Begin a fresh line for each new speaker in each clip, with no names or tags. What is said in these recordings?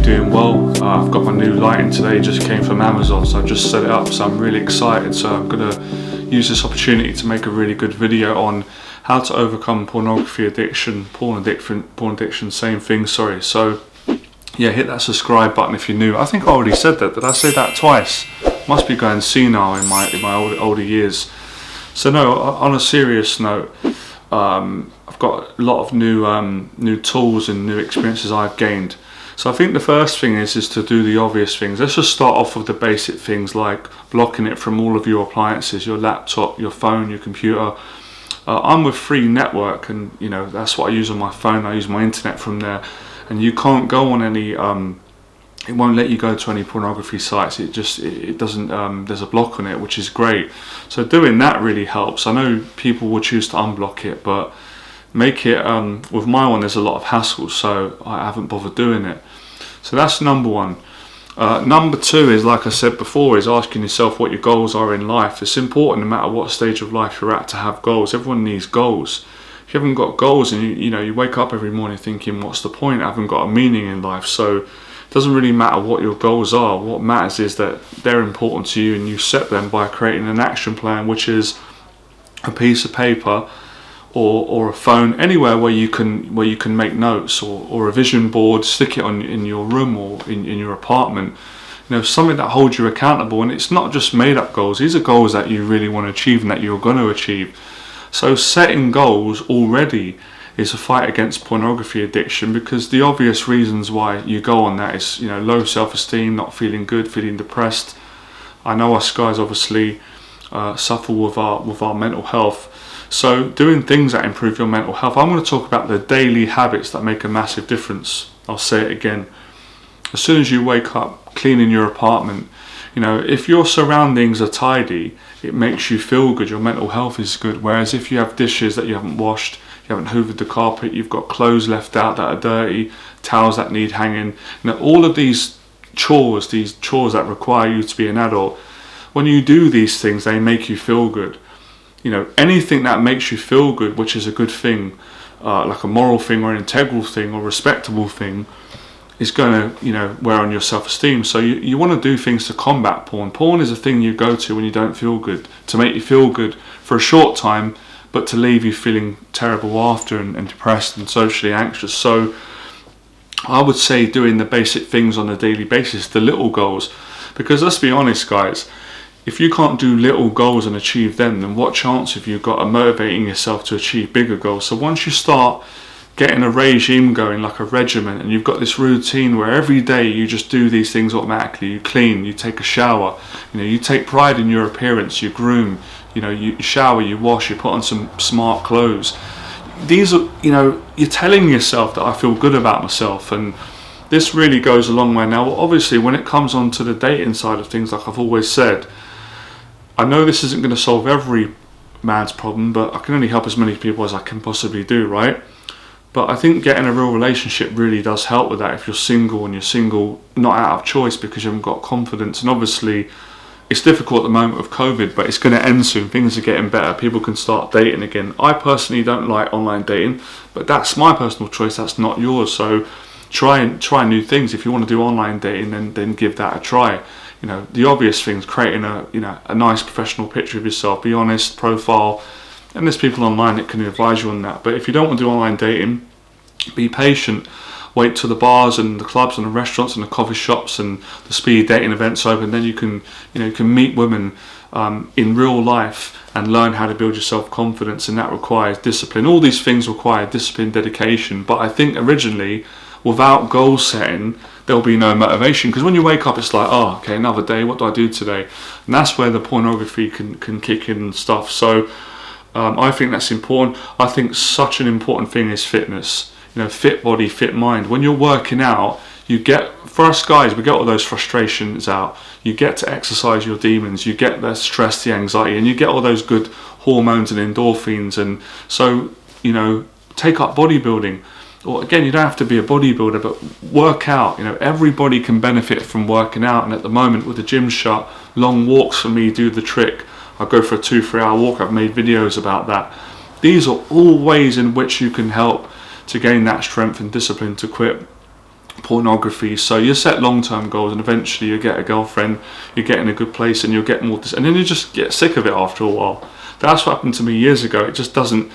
doing well. I've got my new lighting today, just came from Amazon, so I've just set it up, so I'm really excited. So I'm going to use this opportunity to make a really good video on how to overcome pornography addiction, porn addiction, same thing, sorry. So yeah, hit that subscribe button if you're new. I think I already said that. Did I say that twice? Must be going senile in my older years. So no, on a serious note, I've got a lot of new tools and new experiences I've gained. So I think the first thing is to do the obvious things. Let's just start off with the basic things like blocking it from all of your appliances, your laptop, your phone, your computer. I'm with Free Network, and you know that's what I use on my phone. I use my internet from there, and you can't go on any. It won't let you go to any pornography sites. It doesn't. There's a block on it, which is great. So doing that really helps. I know people will choose to unblock it, but make it with my one there's a lot of hassle, so I haven't bothered doing it. So that's number one. Number two is, like I said before, is asking yourself what your goals are in life. It's important no matter what stage of life you're at to have goals. Everyone needs goals. If you haven't got goals and you wake up every morning thinking what's the point, I haven't got a meaning in life. So it doesn't really matter what your goals are. What matters is that they're important to you and you set them by creating an action plan, which is a piece of paper or a phone, anywhere where you can make notes, or a vision board, stick it in your room or in your apartment. Something that holds you accountable. And it's not just made up goals. These are goals that you really want to achieve and that you're going to achieve. So setting goals already is a fight against pornography addiction, because the obvious reasons why you go on that is low self-esteem, not feeling good, feeling depressed. I know us guys obviously suffer with our mental health. So doing things that improve your mental health. I'm going to talk about the daily habits that make a massive difference. I'll say it again. As soon as you wake up, cleaning your apartment. If your surroundings are tidy, it makes you feel good. Your mental health is good. Whereas if you have dishes that you haven't washed, you haven't hoovered the carpet, you've got clothes left out that are dirty, towels that need hanging. All of these chores that require you to be an adult, when you do these things, they make you feel good. Anything that makes you feel good, which is a good thing, like a moral thing or an integral thing or respectable thing, is going to wear on your self-esteem. So you want to do things to combat porn. Porn is a thing you go to when you don't feel good, to make you feel good for a short time, but to leave you feeling terrible after and depressed and socially anxious. So I would say doing the basic things on a daily basis, the little goals, because let's be honest guys, if you can't do little goals and achieve them, then what chance have you got of motivating yourself to achieve bigger goals? So once you start getting a regime going, like a regimen, and you've got this routine where every day you just do these things automatically, you clean, you take a shower, you take pride in your appearance, you groom, you shower, you wash, you put on some smart clothes. These are, you're telling yourself that I feel good about myself, and this really goes a long way. Now, obviously, when it comes on to the dating side of things, like I've always said, I know this isn't going to solve every man's problem, but I can only help as many people as I can possibly do, right? But I think getting a real relationship really does help with that if you're single, and you're single not out of choice because you haven't got confidence. And obviously it's difficult at the moment with COVID, but it's going to end soon. Things are getting better. People can start dating again. I personally don't like online dating, but that's my personal choice. That's not yours. So try new things. If you want to do online dating, then give that a try. The obvious things, creating a nice professional picture of yourself, be honest, profile, and there's people online that can advise you on that. But if you don't want to do online dating, be patient. Wait till the bars and the clubs and the restaurants and the coffee shops and the speed dating events open. Then you can meet women in real life and learn how to build your self-confidence, and that requires discipline. All these things require discipline, dedication. But I think originally, without goal setting, there'll be no motivation, because when you wake up it's like, oh, okay, another day, what do I do today? And that's where the pornography can kick in and stuff. So I think that's important. I think such an important thing is fitness. Fit body, fit mind. When you're working out, for us guys, we get all those frustrations out. You get to exercise your demons, you get the stress, the anxiety, and you get all those good hormones and endorphins. And so take up bodybuilding. Or again, you don't have to be a bodybuilder, but work out. Everybody can benefit from working out. And at the moment, with the gym shut, long walks for me do the trick. I go for a 2-3 hour walk. I've made videos about that. These are all ways in which you can help to gain that strength and discipline to quit pornography. So you set long-term goals, and eventually you get a girlfriend, you get in a good place, and you'll get more, and then you just get sick of it after a while. That's what happened to me years ago. It just doesn't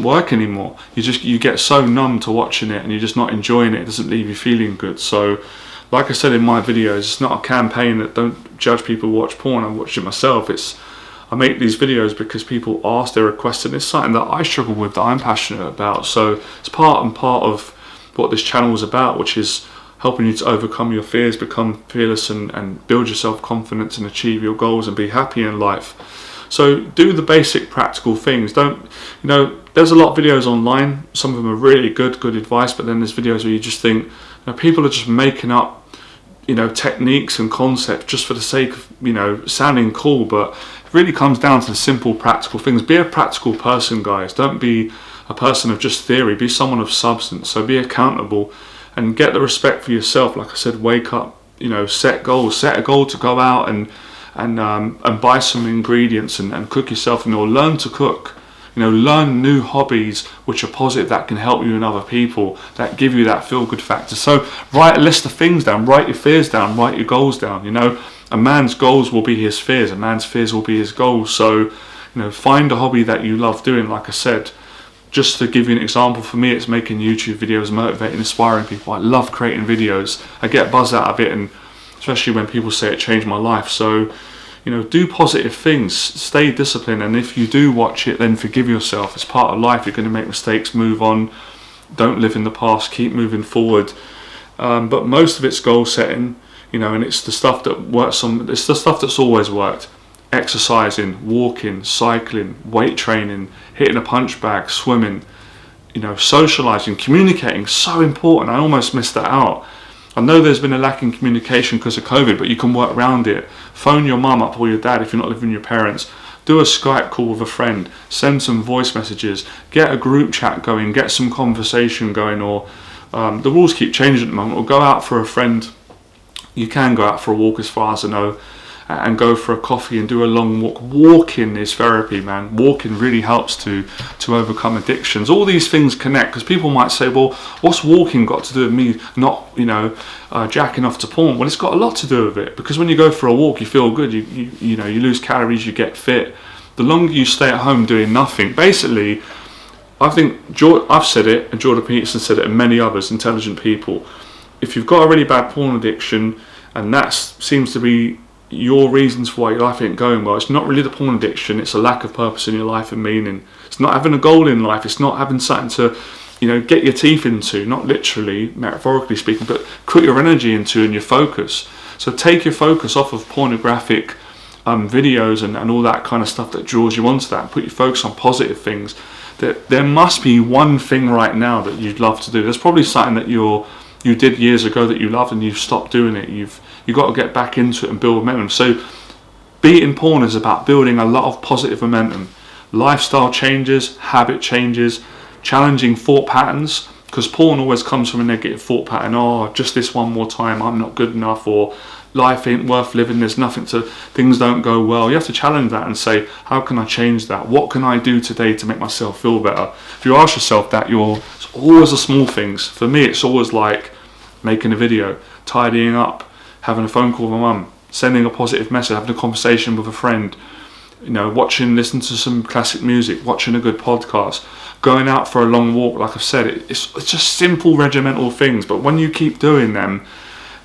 work anymore. You get so numb to watching it, and you're just not enjoying it. It doesn't leave you feeling good. So like I said in my videos, it's not a campaign that don't judge people who watch porn. I watch it myself. I make these videos because people ask, they request, and it's something that I struggle with, that I'm passionate about. So it's part of what this channel is about, which is helping you to overcome your fears, become fearless, and build your self-confidence and achieve your goals and be happy in life. So do the basic practical things. There's a lot of videos online. Some of them are really good advice, but then there's videos where you just think, people are just making up, techniques and concepts just for the sake of, sounding cool, but it really comes down to the simple practical things. Be a practical person, guys. Don't be a person of just theory. Be someone of substance. So be accountable and get the respect for yourself. Like I said, wake up, set goals. Set a goal to go out and buy some ingredients and cook yourself, learn to cook. Learn new hobbies which are positive, that can help you and other people, that give you that feel-good factor. So write a list of things down, write your fears down, write your goals down. A man's goals will be his fears, a man's fears will be his goals. So, find a hobby that you love doing. Like I said, just to give you an example, for me it's making YouTube videos, motivating, inspiring people. I love creating videos. I get a buzz out of it, and especially when people say it changed my life. So, do positive things, stay disciplined, and if you do watch it, then forgive yourself. It's part of life. You're going to make mistakes, move on. Don't live in the past, keep moving forward. But most of it's goal setting, and it's the stuff that works it's the stuff that's always worked. Exercising, walking, cycling, weight training, hitting a punch bag, swimming, socializing, communicating, so important. I almost missed that out. I know there's been a lack in communication because of COVID, but you can work around it. Phone your mum up or your dad if you're not living with your parents. Do a Skype call with a friend. Send some voice messages. Get a group chat going. Get some conversation going. Or the rules keep changing at the moment. Or go out for a friend. You can go out for a walk, as far as I know, and go for a coffee and do a long walk. Walking is therapy, man. Walking really helps to overcome addictions. All these things connect, because people might say, well, what's walking got to do with me not, jacking off to porn? Well, it's got a lot to do with it, because when you go for a walk, you feel good. You lose calories, you get fit. The longer you stay at home doing nothing, basically, I think I've said it, and Jordan Peterson said it, and many others, intelligent people. If you've got a really bad porn addiction, and that seems to be your reasons for why your life ain't going well, it's not really the porn addiction, it's a lack of purpose in your life and meaning. It's not having a goal in life, it's not having something to get your teeth into, not literally, metaphorically speaking, but put your energy into and your focus. So take your focus off of pornographic videos and all that kind of stuff that draws you onto that, and put your focus on positive things. There must be one thing right now that you'd love to do. There's probably something that you did years ago that you loved and you've stopped doing it. You've got to get back into it and build momentum. So beating porn is about building a lot of positive momentum. Lifestyle changes, habit changes, challenging thought patterns, because porn always comes from a negative thought pattern. Oh, just this one more time, I'm not good enough, or life ain't worth living, there's nothing to, things don't go well. You have to challenge that and say, how can I change that? What can I do today to make myself feel better? If you ask yourself that, it's always the small things. For me, it's always like making a video, tidying up, having a phone call with my mum, sending a positive message, having a conversation with a friend, listening to some classic music, watching a good podcast, going out for a long walk. Like I've said, it's just simple regimental things, but when you keep doing them,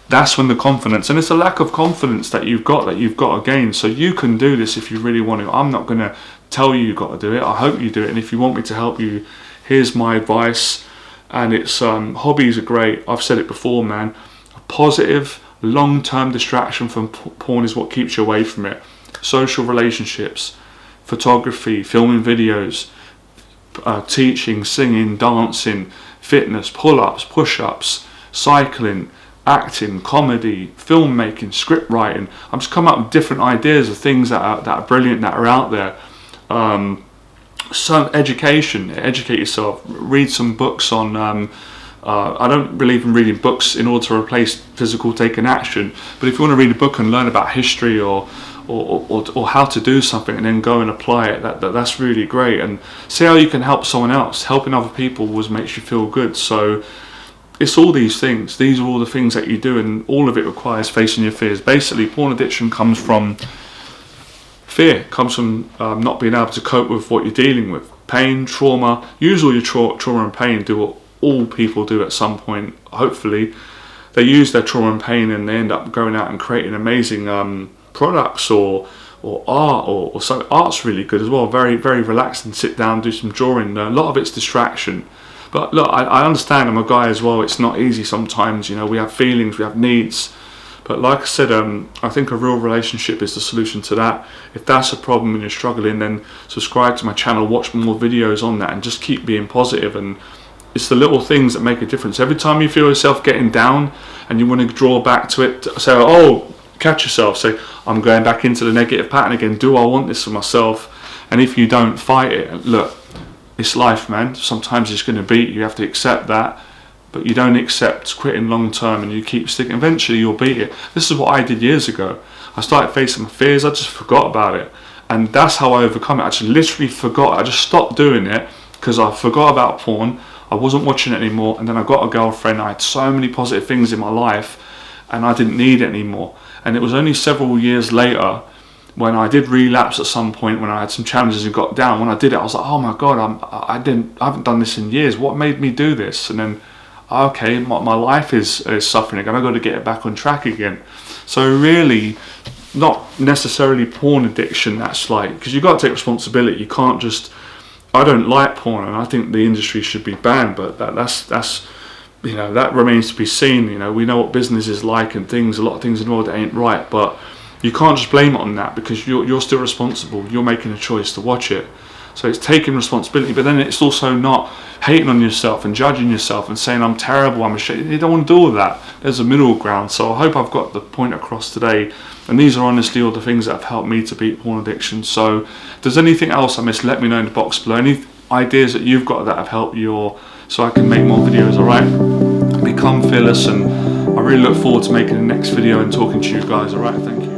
that's when the confidence, and it's a lack of confidence that you've got to gain. So you can do this if you really want to. I'm not going to tell you you've got to do it. I hope you do it, and if you want me to help you, here's my advice. And it's hobbies are great. I've said it before, man. A positive long-term distraction from porn is what keeps you away from it. Social relationships, photography, filming videos, teaching, singing, dancing, fitness, pull-ups, push-ups, cycling, acting, comedy, filmmaking, script writing. I'm just coming up with different ideas of things that are brilliant, that are out there. Some education, educate yourself, read some books on, I don't believe in reading books in order to replace physical taking action, but if you want to read a book and learn about history or how to do something and then go and apply it, that's really great. And see how you can help someone else. Helping other people always makes you feel good. So it's all these things. These are all the things that you do, and all of it requires facing your fears. Basically, porn addiction comes from fear. It comes from not being able to cope with what you're dealing with. Pain, trauma. Use all your trauma and pain. Do what all people do at some point, hopefully. They use their trauma and pain, and they end up going out and creating amazing products or art, or so. Art's really good as well. Very, very relaxing. Sit down, do some drawing. A lot of it's distraction. But look, I understand, I'm a guy as well. It's not easy sometimes, you know, we have feelings, we have needs. But like I said, I think a real relationship is the solution to that. If that's a problem and you're struggling, then subscribe to my channel, watch more videos on that, and just keep being positive. And it's the little things that make a difference. Every time you feel yourself getting down and you want to draw back to it, say, oh, catch yourself, say, I'm going back into the negative pattern again. Do I want this for myself? And if you don't, fight it. Look, it's life, man. Sometimes it's going to beat you. You have to accept that. But you don't accept quitting long term, and you keep sticking. Eventually you'll beat it. This is what I did years ago. I started facing my fears. I just forgot about it. And that's how I overcome it. I just literally forgot. I just stopped doing it because I forgot about porn. I wasn't watching it anymore. And then I got a girlfriend. I had so many positive things in my life, and I didn't need it anymore. And it was only several years later, when I did relapse at some point, when I had some challenges and got down, when I did it, I was like, oh my God, I haven't done this in years. What made me do this? And then, okay, my life is suffering again. I've got to get it back on track again. So really, not necessarily porn addiction, that's like, because you've got to take responsibility. You can't just, I don't like porn, and I think the industry should be banned, but that's you know, that remains to be seen. You know, we know what business is like and things, a lot of things in the world that ain't right, but you can't just blame it on that, because you're still responsible. You're making a choice to watch it. So it's taking responsibility, but then it's also not hating on yourself and judging yourself and saying, I'm terrible, I'm ashamed. You don't want to do all that. There's a middle ground. So I hope I've got the point across today. And these are honestly all the things that have helped me to beat porn addiction. So if there's anything else I missed, let me know in the box below. Any ideas that you've got that have helped you, or so I can make more videos, alright? Become fearless, and I really look forward to making the next video and talking to you guys, alright? Thank you.